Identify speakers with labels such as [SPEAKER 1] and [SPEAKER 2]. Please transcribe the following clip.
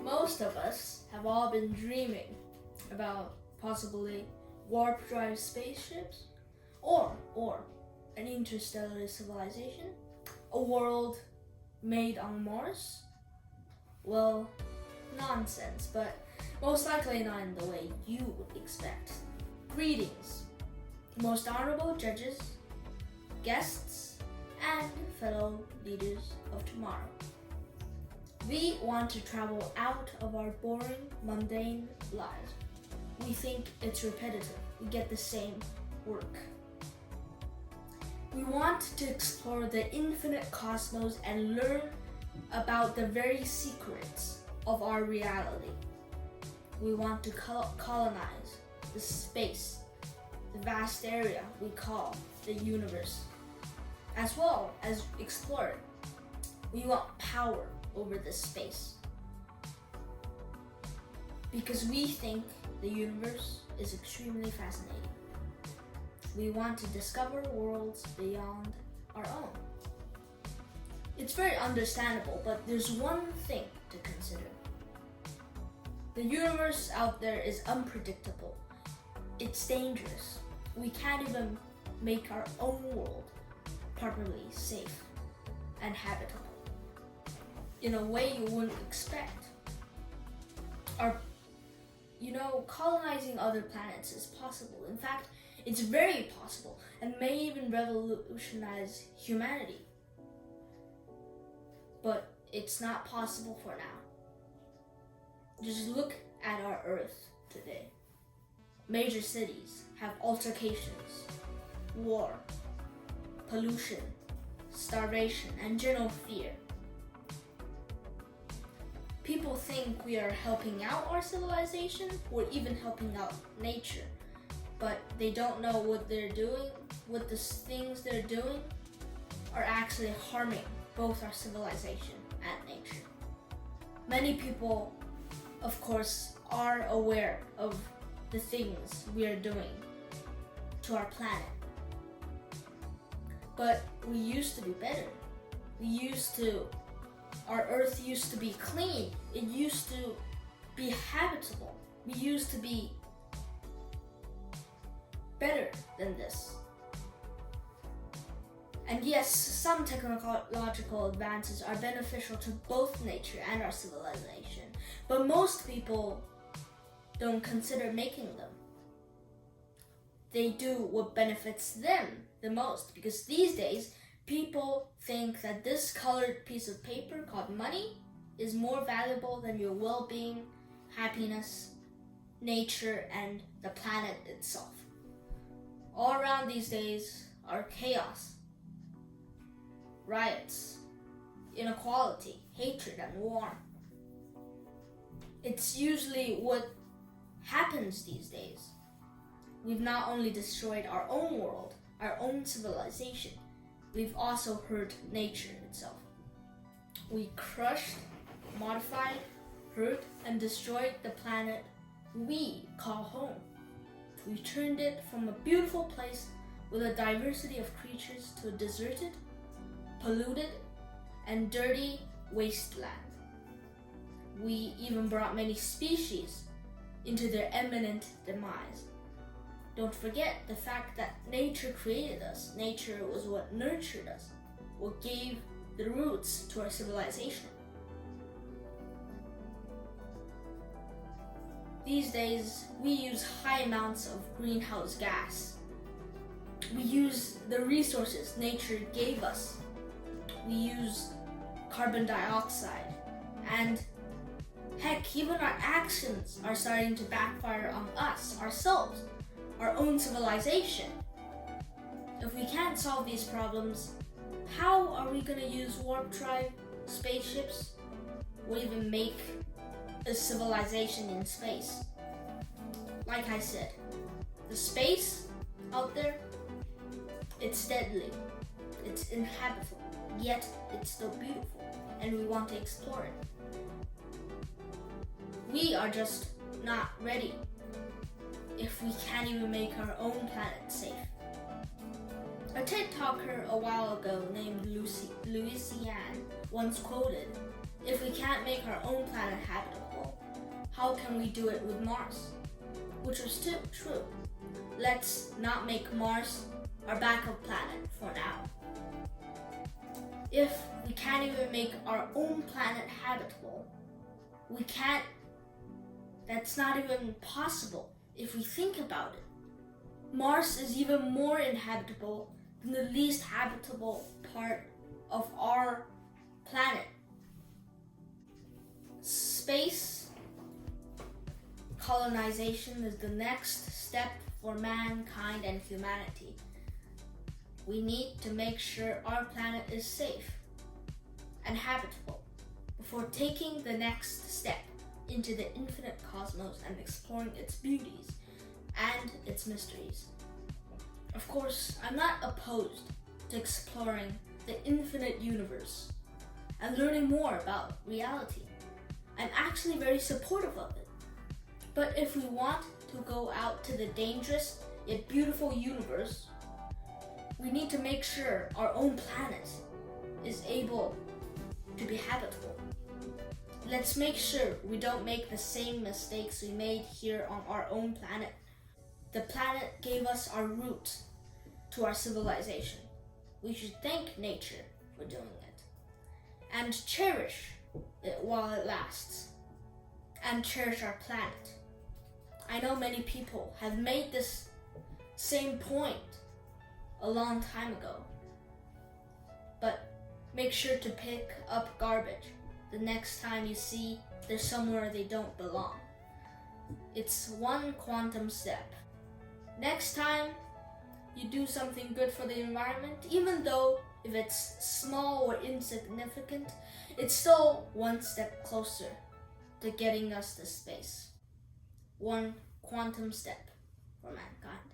[SPEAKER 1] most of us have all been dreaming about possibly warp drive spaceships or an interstellar civilization, a world made on Mars. Well, nonsense, but most likely not in the way you would expect. Greetings, most honorable judges, guests, and fellow leaders of tomorrow. We want to travel out of our boring, mundane lives. We think it's repetitive. We get the same work. We want to explore the infinite cosmos and learn about the very secrets of our reality. We want to colonize the space, the vast area we call the universe, as well as explore it. We want power over this space because we think the universe is extremely fascinating. We want to discover worlds beyond our own. It's very understandable, but there's one thing to consider. The universe out there is unpredictable. It's dangerous. We can't even make our own world properly safe and habitable in a way you wouldn't expect. Colonizing other planets is possible. In fact, it's very possible and may even revolutionize humanity. But it's not possible for now. Just look at our Earth today. Major cities have altercations, war, pollution, starvation, and general fear. People think we are helping out our civilization or even helping out nature, but they don't know what they're doing. What the things they're doing are actually harming both our civilization and nature. Many people, of course, are aware of the things we are doing to our planet. But we used to be better. Our Earth used to be clean. It used to be habitable. We used to be better than this. And yes, some technological advances are beneficial to both nature and our civilization, but most people don't consider making them. They do what benefits them the most, because these days, people think that this colored piece of paper called money is more valuable than your well-being, happiness, nature, and the planet itself. All around these days are chaos, riots, inequality, hatred, and war. It's usually what happens these days. We've not only destroyed our own world, our own civilization, we've also hurt nature itself. We crushed, modified, hurt, and destroyed the planet we call home. We turned it from a beautiful place with a diversity of creatures to a deserted, polluted, and dirty wasteland. We even brought many species into their imminent demise. Don't forget the fact that nature created us. Nature was what nurtured us, what gave the roots to our civilization. These days, we use high amounts of greenhouse gas. We use the resources nature gave us. We use carbon dioxide, and heck, even our actions are starting to backfire on us, ourselves, our own civilization. If we can't solve these problems, how are we going to use warp drive spaceships or even make a civilization in space? Like I said, the space out there, it's deadly, it's inhabitable, yet it's still beautiful, and we want to explore it. We are just not ready if we can't even make our own planet safe. A TED Talker a while ago named Louisiane once quoted, "If we can't make our own planet habitable, can we do it with Mars? Which is still true. Let's not make Mars our backup planet for now. If we can't even make our own planet habitable, that's not even possible if we think about it. Mars is even more inhabitable than the least habitable part of our planet. Space colonization is the next step for mankind and humanity. We need to make sure our planet is safe and habitable before taking the next step into the infinite cosmos and exploring its beauties and its mysteries. Of course, I'm not opposed to exploring the infinite universe and learning more about reality. I'm actually very supportive of it. But if we want to go out to the dangerous yet beautiful universe, we need to make sure our own planet is able to be habitable. Let's make sure we don't make the same mistakes we made here on our own planet. The planet gave us our roots to our civilization. We should thank nature for doing it and cherish it while it lasts, and cherish our planet. I know many people have made this same point a long time ago, but make sure to pick up garbage the next time you see they're somewhere they don't belong. It's one quantum step. Next time you do something good for the environment, even though if it's small or insignificant, it's still one step closer to getting us to space. One quantum step for mankind.